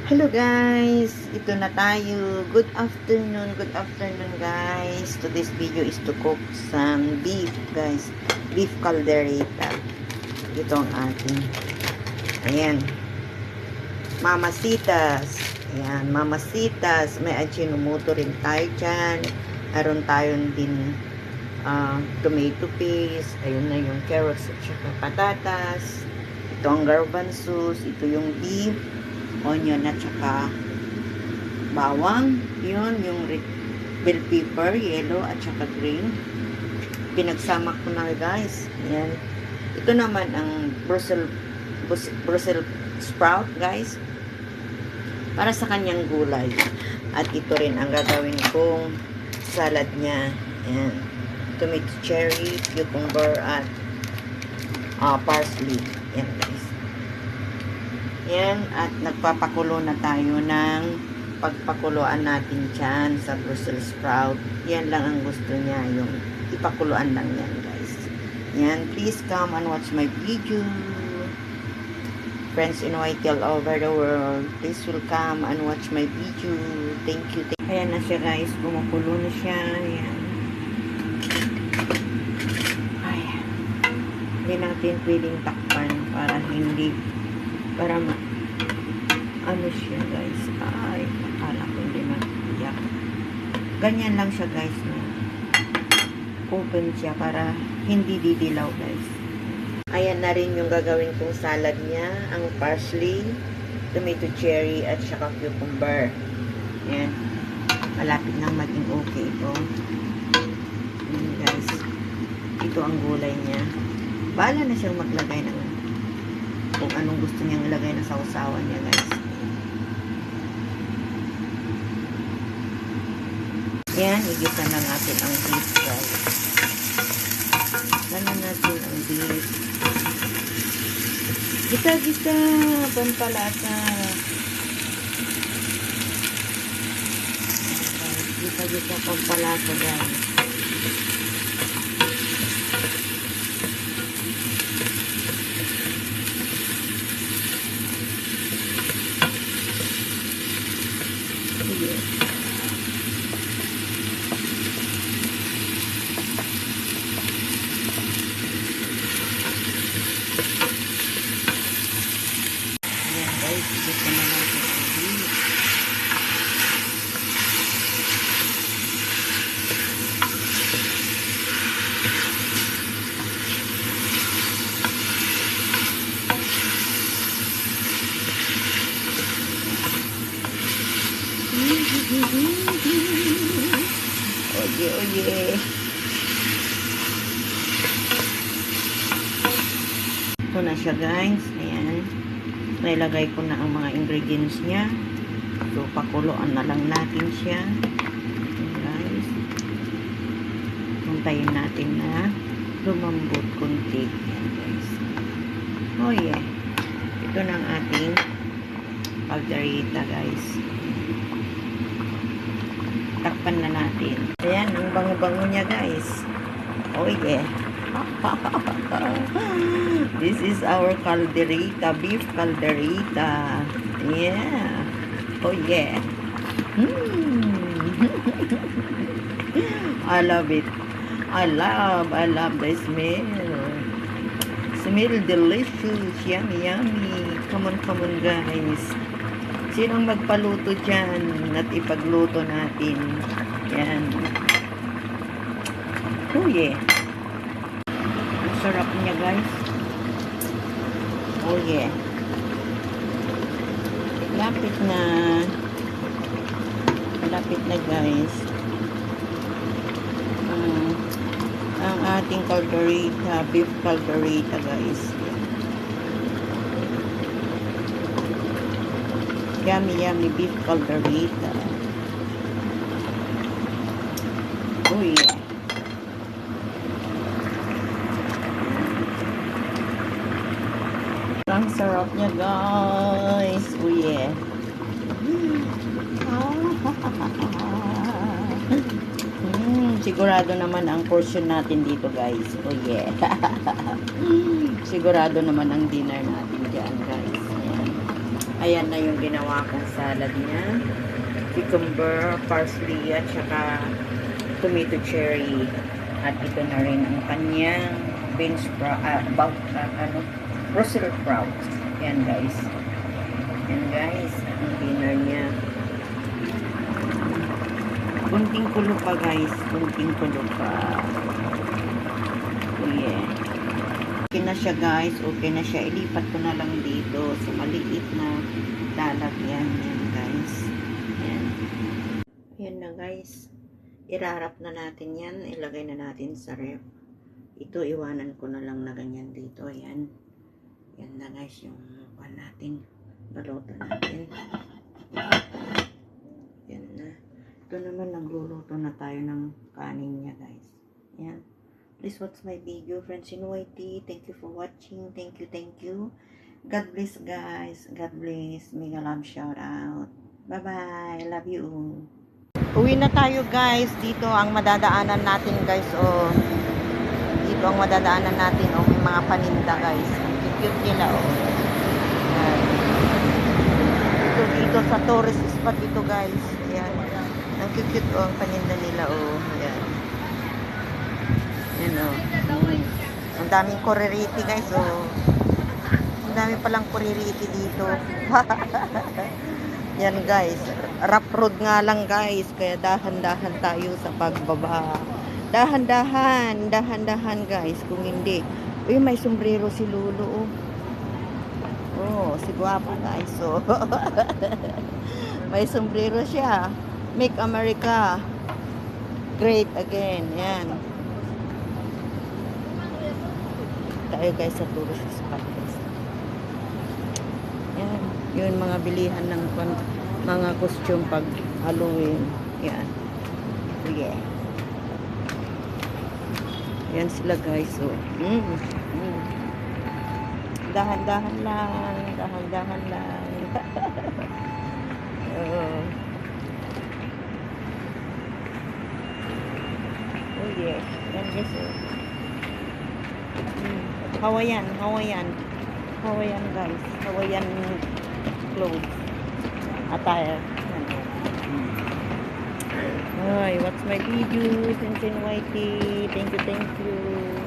Hello guys, ito na tayo. Good afternoon guys. Today's video is to cook some beef guys. Beef caldereta. Ito ang ating. Ayan. Mamasitas. Ayan, mamasitas. May achinomoto rin tayo dyan. Meron tayong din tomato paste. Ayun na yung carrots at saka patatas. Ito ang garbanzos. Ito yung beef, onion at saka bawang. Yun, yung bell pepper, yellow at saka green. Pinagsama ko na guys. Ayan. Ito naman ang Brussels sprout guys. Para sa kanyang gulay. At ito rin ang gagawin kong salad niya. Ayan. Tomato cherry, cucumber at parsley. Ayan guys. Yan, at nagpapakulo na tayo ng pagpakuluan natin dyan sa Brussels sprout. Yan lang ang gusto niya, yung ipakuluan lang yan guys. Yan, please come and watch my video. Friends in white all over the world, please will come and watch my video. Thank you. Ayan na siya guys, kumukulo na siya. Ayan. Ayan. Hindi natin pwedeng takpan para ano siya guys. Ay, akala ko hindi mag-iyak. Ganyan lang siya guys, no? Open siya para hindi didilaw guys. Ayan na rin yung gagawin kong salad niya. Ang parsley, tomato cherry at saka cucumber. Ayan. Malapit nang maging okay ito. Ayan guys. Ito ang gulay niya. Bahala na siyang maglagay ng kung anong gusto niyang ilagay na sausawan niya guys. Yan, igisa na natin ang beef guys. Igisa na natin ang beef. Gisa-gisa, pampalasa. Gisa-gisa, pampalasa guys. Gusto na natin ang beef. Oye, oye. Ito na siya guys. Ayan. Nailagay ko na ang mga ingredients niya. So, pakuluan na lang natin siya. Ayan guys. Puntayin natin na lumambot kunti. Ayan guys. Oh yeah. Ito na ang ating caldereta guys. Takpan na natin. Ayan, ang bango-bango niya guys. Oh yeah. This is our caldereta, beef caldereta. Yeah. Oh yeah. I love it. I love the smell. Smell delicious. Yummy, yummy. Come on guys. Sinong magpaluto dyan at ipagluto natin? Yan. Oh yeah. Sarap niya guys. Oh yeah. Lapit na guys. Ang ating caldereta, beef caldereta guys. Yummy yummy beef caldereta. Oh yeah. Ang sarap niya guys. Oh yeah. Sigurado naman ang portion natin dito guys. Oh yeah. Sigurado naman ang dinner natin dyan guys. Ayan. Ayan na yung ginawa kong salad niya. Cucumber, parsley, at saka tomato cherry. At ito na rin ang kanyang bean sprout, Brussels sprouts. Yan guys. Yan guys, ang dinner niya. Kunting kulo pa guys, kunting kulo pa. Oh yeah. Okay na siya guys, okay na siya. Ilipat ko na lang dito sa maliit na lalagyan. Yan guys. Yan. Yan na guys. Irarap na natin yan. Ilagay na natin sa ref. Ito, iwanan ko na lang na ganyan dito. Yan. Yan na guys yung pan natin. Baluto natin. Yan na. Ito naman, nagluluto na tayo ng kanin niya guys. Yan. Please watch my video, friends in YT. Thank you for watching. Thank you, thank you. God bless guys. God bless. Mega love shout out. Bye-bye. Love you. Uwi na tayo guys. Dito ang madadaanan natin guys. Oh. Dito ang madadaanan natin. Oh, may mga paninda guys. Ang cute nila. Oh. Dito sa tourist spot dito guys. Ayan. Ang cute oh, ang paninda nila. Oh. Ayan. Ayan oh. Ang daming kuririti guys. Oh. Ang dami palang kuririti dito. Yan guys, rough road nga lang guys, kaya dahan-dahan tayo sa pagbaba. Dahan-dahan, dahan-dahan guys, kung hindi. Uy, may sombrero si Lulu. Oh, si Guapo guys. So, may sombrero siya. Make America great again. Yan. Tayo guys sa tourist spot guys. Yan. Yun mga bilihan ng mga costume pag Halloween. Yan. Yeah. Yan sila guys. So, dahan-dahan lang. Dahan-dahan lang. Oh yeah. Yan guys. Hawaiian. Hawaiian guys. Hawaiian clothes. Attire. Ay, watch my video. Thank you.